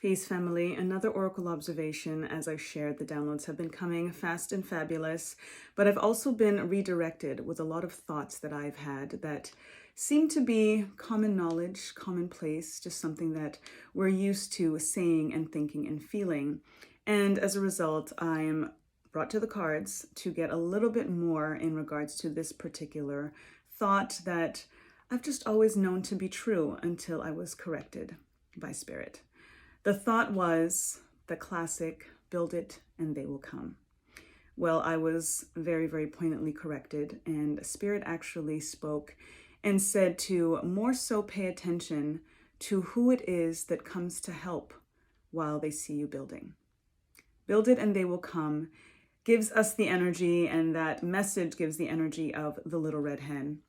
Peace, family. Another oracle observation. As I shared, the downloads have been coming fast and fabulous, but I've also been redirected with a lot of thoughts that I've had that seem to be common knowledge, commonplace, just something that we're used to saying and thinking and feeling. And as a result, I'm brought to the cards to get a little bit more in regards to this particular thought that I've just always known to be true until I was corrected by Spirit. The thought was the classic, build it and they will come. Well, I was very, very poignantly corrected, and Spirit actually spoke and said to more so pay attention to who it is that comes to help while they see you building. Build it and they will come gives us the energy, and that message gives the energy of the little red hen.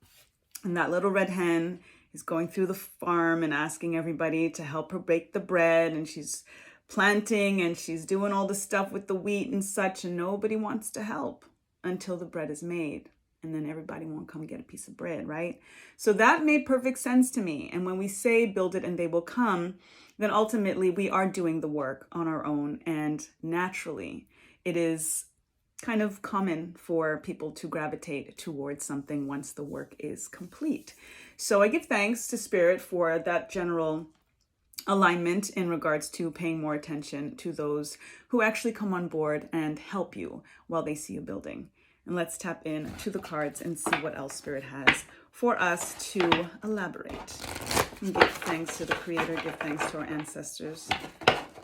And that little red hen is going through the farm and asking everybody to help her bake the bread, and she's planting and she's doing all the stuff with the wheat and such, and nobody wants to help until the bread is made, and then everybody won't come get a piece of bread, right? So that made perfect sense to me. And when we say build it and they will come, then ultimately we are doing the work on our own, and naturally it is kind of common for people to gravitate towards something once the work is complete. So I give thanks to Spirit for that general alignment in regards to paying more attention to those who actually come on board and help you while they see you building. And let's tap in to the cards and see what else Spirit has for us to elaborate. And give thanks to the Creator, give thanks to our ancestors,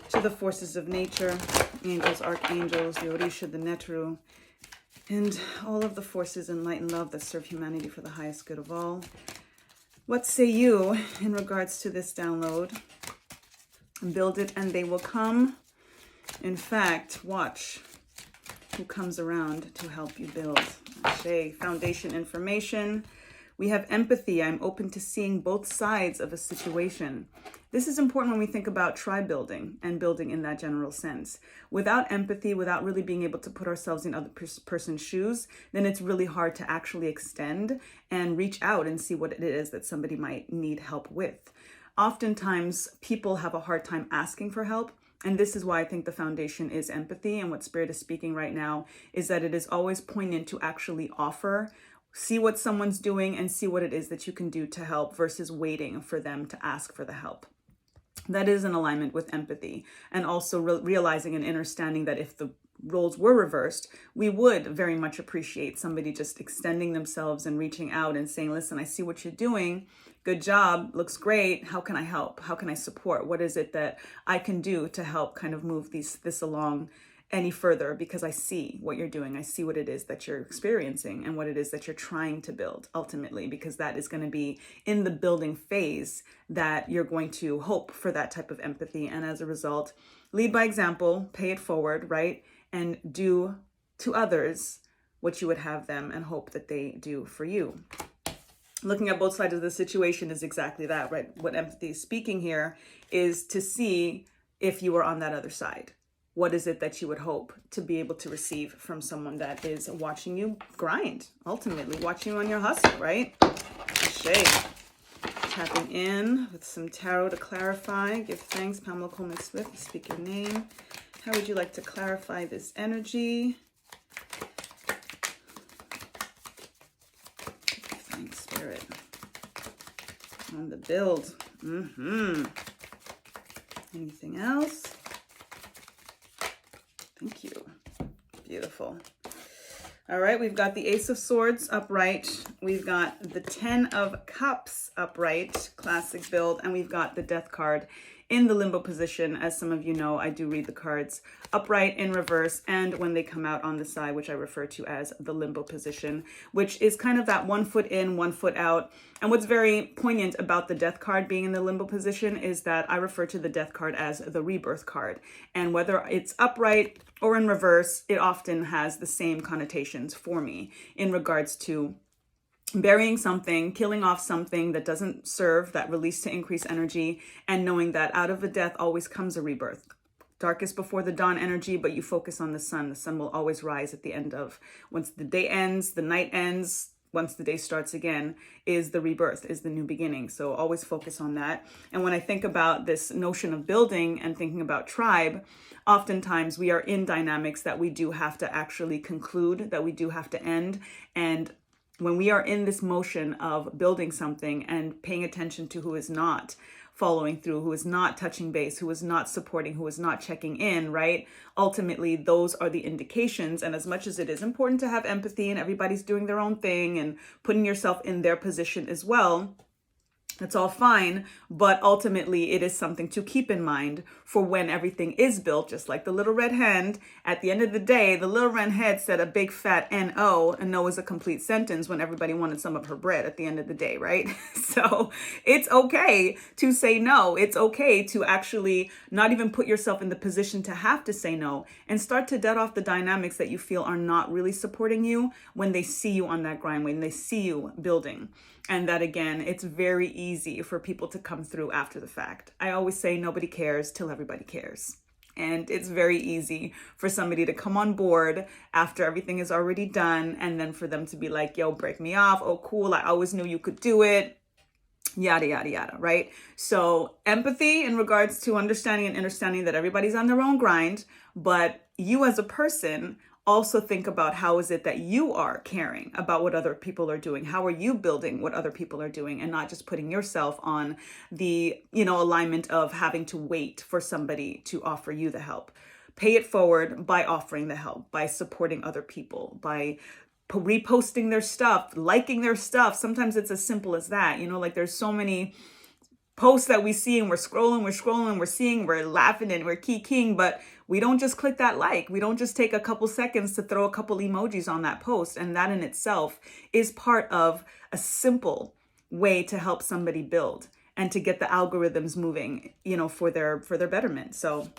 to the forces of nature, angels, archangels, the Orisha, the Netru, and all of the forces in light and love that serve humanity for the highest good of all. What say you in regards to this download? Build it and they will come. In fact, watch who comes around to help you build. Ashe, foundation information. We have empathy. I'm open to seeing both sides of a situation. This is important when we think about tribe building and building in that general sense. Without empathy, without really being able to put ourselves in other person's shoes, then it's really hard to actually extend and reach out and see what it is that somebody might need help with. Oftentimes, people have a hard time asking for help. And this is why I think the foundation is empathy. And what Spirit is speaking right now is that it is always poignant to actually offer, see what someone's doing and see what it is that you can do to help versus waiting for them to ask for the help. That is in alignment with empathy, and also realizing and understanding that if the roles were reversed, we would very much appreciate somebody just extending themselves and reaching out and saying, listen, I see what you're doing. Good job. Looks great. How can I help? How can I support? What is it that I can do to help kind of move this along any further, because I see what you're doing. I see what it is that you're experiencing and what it is that you're trying to build ultimately, because that is going to be in the building phase that you're going to hope for that type of empathy. And as a result, lead by example, pay it forward, right? And do to others what you would have them and hope that they do for you. Looking at both sides of the situation is exactly that, right? What empathy is speaking here is to see if you are on that other side. What is it that you would hope to be able to receive from someone that is watching you grind, ultimately watching you on your hustle, right? Shay. Tapping in with some tarot to clarify. Give thanks, Pamela Coleman Smith. Speak your name. How would you like to clarify this energy? Give thanks, Spirit. On the build. Anything else? Thank you. Beautiful. All right, we've got the Ace of Swords upright. We've got the 10 of Cups upright, classic build, and we've got the Death card in the limbo position. As some of you know, I do read the cards upright, in reverse, and when they come out on the side, which I refer to as the limbo position, which is kind of that 1 foot in, 1 foot out. And what's very poignant about the Death card being in the limbo position is that I refer to the Death card as the rebirth card. And whether it's upright or in reverse, it often has the same connotations for me in regards to burying something, killing off something that doesn't serve, that release to increase energy, and knowing that out of a death always comes a rebirth. Darkest before the dawn energy, but you focus on the sun. The sun will always rise at the end of, once the day ends, the night ends, once the day starts again, is the rebirth, is the new beginning. So always focus on that. And when I think about this notion of building and thinking about tribe, oftentimes we are in dynamics that we do have to actually conclude, that we do have to end. And when we are in this motion of building something and paying attention to who is not following through, who is not touching base, who is not supporting, who is not checking in, right? Ultimately, those are the indications. And as much as it is important to have empathy and everybody's doing their own thing and putting yourself in their position as well, it's all fine, but ultimately it is something to keep in mind for when everything is built, just like the little red hen. At the end of the day, the little red hen said a big fat N-O, and no is a complete sentence when everybody wanted some of her bread at the end of the day, right? So it's okay to say no. It's okay to actually not even put yourself in the position to have to say no and start to dead off the dynamics that you feel are not really supporting you when they see you on that grind, when they see you building. And that, again, it's very easy for people to come through after the fact. I always say nobody cares till everybody cares. And it's very easy for somebody to come on board after everything is already done. And then for them to be like, yo, break me off. Oh, cool. I always knew you could do it. Yada, yada, yada, right? So empathy in regards to understanding and understanding that everybody's on their own grind. But you as a person also think about how is it that you are caring about what other people are doing? How are you building what other people are doing and not just putting yourself on the, alignment of having to wait for somebody to offer you the help? Pay it forward by offering the help, by supporting other people, by reposting their stuff, liking their stuff. Sometimes it's as simple as that. Like there's so many posts that we see and we're scrolling, we're seeing, we're laughing and we're kikiing, but we don't just click that like. We don't just take a couple seconds to throw a couple emojis on that post. And that in itself is part of a simple way to help somebody build and to get the algorithms moving, for their betterment. So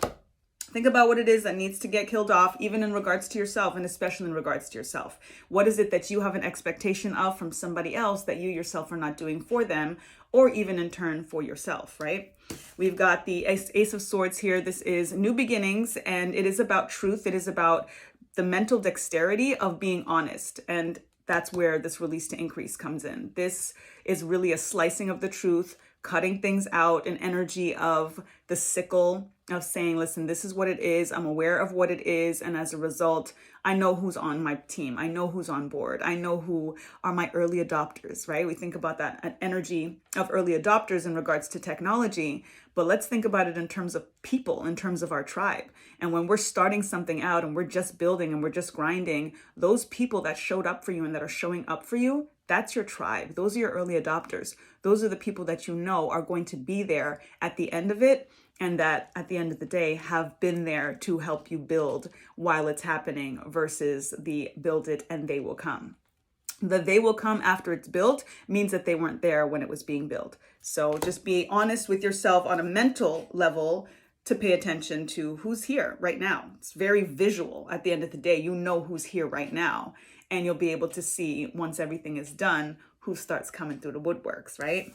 think about what it is that needs to get killed off, even in regards to yourself, and especially in regards to yourself. What is it that you have an expectation of from somebody else that you yourself are not doing for them, or even in turn for yourself, right? We've got the Ace of Swords here. This is new beginnings, and it is about truth. It is about the mental dexterity of being honest. And that's where this release to increase comes in. This is really a slicing of the truth, cutting things out, an energy of the sickle of saying, listen, this is what it is. I'm aware of what it is. And as a result, I know who's on my team. I know who's on board. I know who are my early adopters, right? We think about that energy of early adopters in regards to technology, but let's think about it in terms of people, in terms of our tribe. And when we're starting something out and we're just building and we're just grinding, those people that showed up for you and that are showing up for you, that's your tribe. Those are your early adopters. Those are the people that you know are going to be there at the end of it, and that at the end of the day have been there to help you build while it's happening versus the build it and they will come. The they will come after it's built means that they weren't there when it was being built. So just be honest with yourself on a mental level to pay attention to who's here right now. It's very visual. At the end of the day, you know who's here right now, and you'll be able to see once everything is done, who starts coming through the woodworks, right?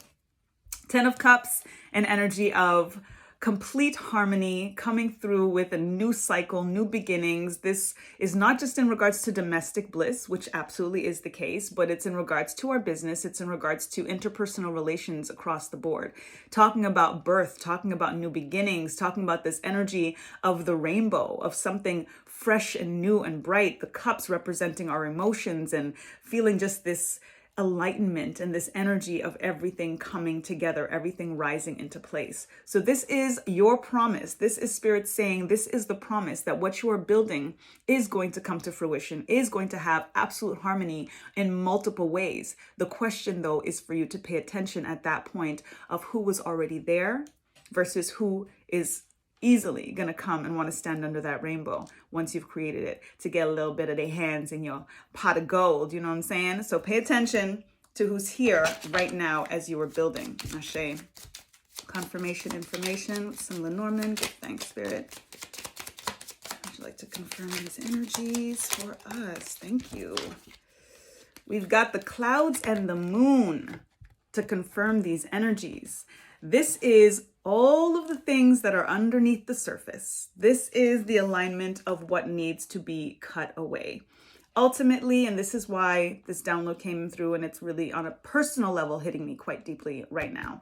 10 of Cups, an energy of complete harmony coming through with a new cycle, new beginnings. This is not just in regards to domestic bliss, which absolutely is the case, but it's in regards to our business. It's in regards to interpersonal relations across the board. Talking about birth, talking about new beginnings, talking about this energy of the rainbow, of something fresh and new and bright. The cups representing our emotions and feeling just this enlightenment and this energy of everything coming together, everything rising into place. So this is your promise. This is Spirit saying this is the promise that what you are building is going to come to fruition, is going to have absolute harmony in multiple ways. The question, though, is for you to pay attention at that point of who was already there versus who is easily going to come and want to stand under that rainbow once you've created it to get a little bit of their hands in your pot of gold. You know what I'm saying? So pay attention to who's here right now as you are building. Ashe. Confirmation information with some Lenormand. Give thanks, Spirit. Would you like to confirm these energies for us? Thank you. We've got the clouds and the moon to confirm these energies. This is all of the things that are underneath the surface. This is the alignment of what needs to be cut away. ultimately, and this is why this download came through, and it's really on a personal level hitting me quite deeply right now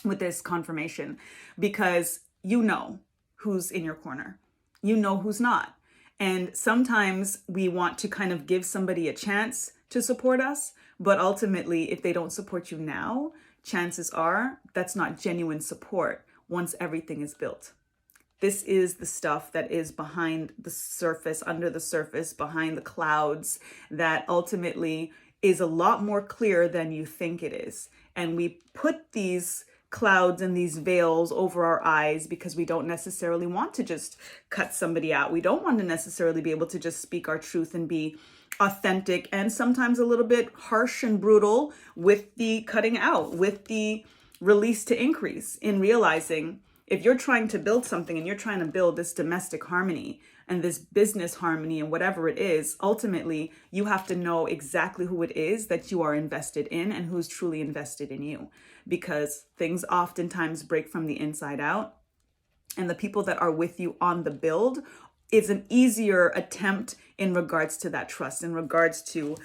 with this confirmation, because you know who's in your corner, you know who's not. And sometimes we want to kind of give somebody a chance to support us, but ultimately, if they don't support you now, chances are that's not genuine support once everything is built. This is the stuff that is behind the surface, under the surface, behind the clouds, that ultimately is a lot more clear than you think it is. And we put these clouds and these veils over our eyes because we don't necessarily want to just cut somebody out. We don't want to necessarily be able to just speak our truth and be authentic, and sometimes a little bit harsh and brutal with the cutting out, with the release to increase, in realizing if you're trying to build something and you're trying to build this domestic harmony and this business harmony and whatever it is, ultimately you have to know exactly who it is that you are invested in and who's truly invested in you, because things oftentimes break from the inside out, and the people that are with you on the build is an easier attempt in regards to that trust, in regards to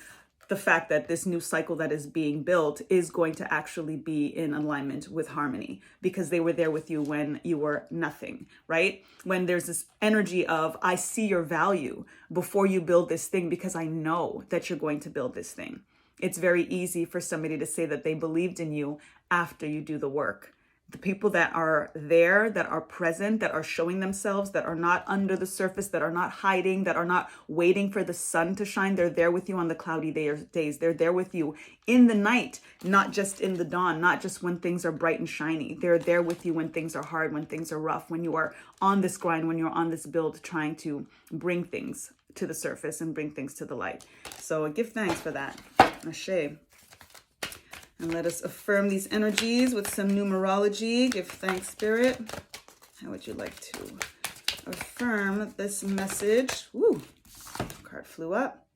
the fact that this new cycle that is being built is going to actually be in alignment with harmony, because they were there with you when you were nothing, right? When there's this energy of, I see your value before you build this thing because I know that you're going to build this thing. It's very easy for somebody to say that they believed in you after you do the work. The people that are there, that are present, that are showing themselves, that are not under the surface, that are not hiding, that are not waiting for the sun to shine, they're there with you on the cloudy days. They're there with you in the night, not just in the dawn, not just when things are bright and shiny. They're there with you when things are hard, when things are rough, when you are on this grind, when you're on this build, trying to bring things to the surface and bring things to the light. So give thanks for that. Ashe. And let us affirm these energies with some numerology. Give thanks, Spirit. How would you like to affirm this message? Woo, card flew up.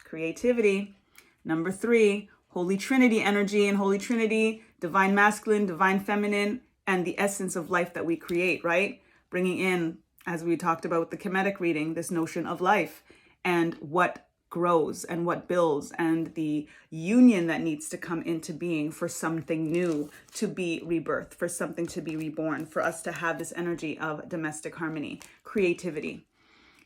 Creativity. Number 3, Holy Trinity energy. And Holy Trinity, divine masculine, divine feminine, and the essence of life that we create, right? Bringing in, as we talked about with the Kemetic reading, this notion of life and what grows and what builds, and the union that needs to come into being for something new to be rebirthed, for something to be reborn, for us to have this energy of domestic harmony, creativity.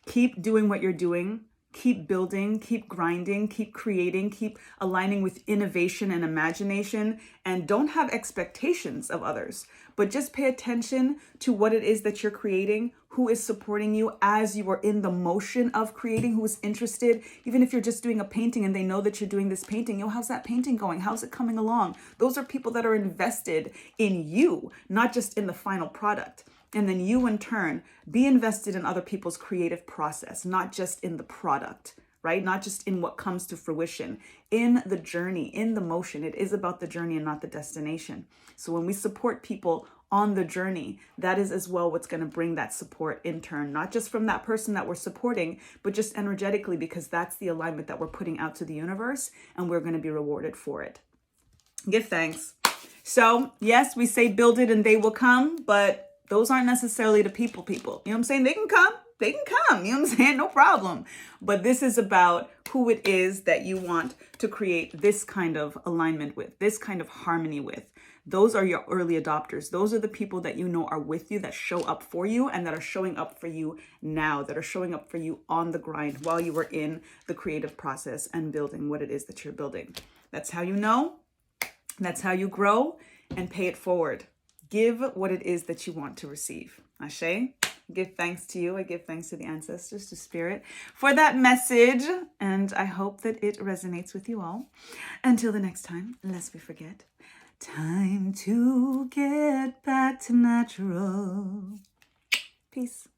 Keep doing what you're doing. Keep building, keep grinding, keep creating, keep aligning with innovation and imagination, and don't have expectations of others, but just pay attention to what it is that you're creating, who is supporting you as you are in the motion of creating, who is interested. Even if you're just doing a painting and they know that you're doing this painting, how's that painting going? How's it coming along? Those are people that are invested in you, not just in the final product. And then you, in turn, be invested in other people's creative process, not just in the product, right? Not just in what comes to fruition, in the journey, in the motion. It is about the journey and not the destination. So when we support people on the journey, that is as well what's going to bring that support in turn, not just from that person that we're supporting, but just energetically, because that's the alignment that we're putting out to the universe, and we're going to be rewarded for it. Give thanks. So yes, we say build it and they will come, but those aren't necessarily the people. You know what I'm saying? They can come. You know what I'm saying? No problem. But this is about who it is that you want to create this kind of alignment with, this kind of harmony with. Those are your early adopters. Those are the people that you know are with you, that show up for you, and that are showing up for you now, that are showing up for you on the grind while you were in the creative process and building what it is that you're building. That's how you know. That's how you grow, and pay it forward. Give what it is that you want to receive. Ashe. Give thanks to you. I give thanks to the ancestors, to Spirit, for that message. And I hope that it resonates with you all. Until the next time, lest we forget, time to get back to natural. Peace.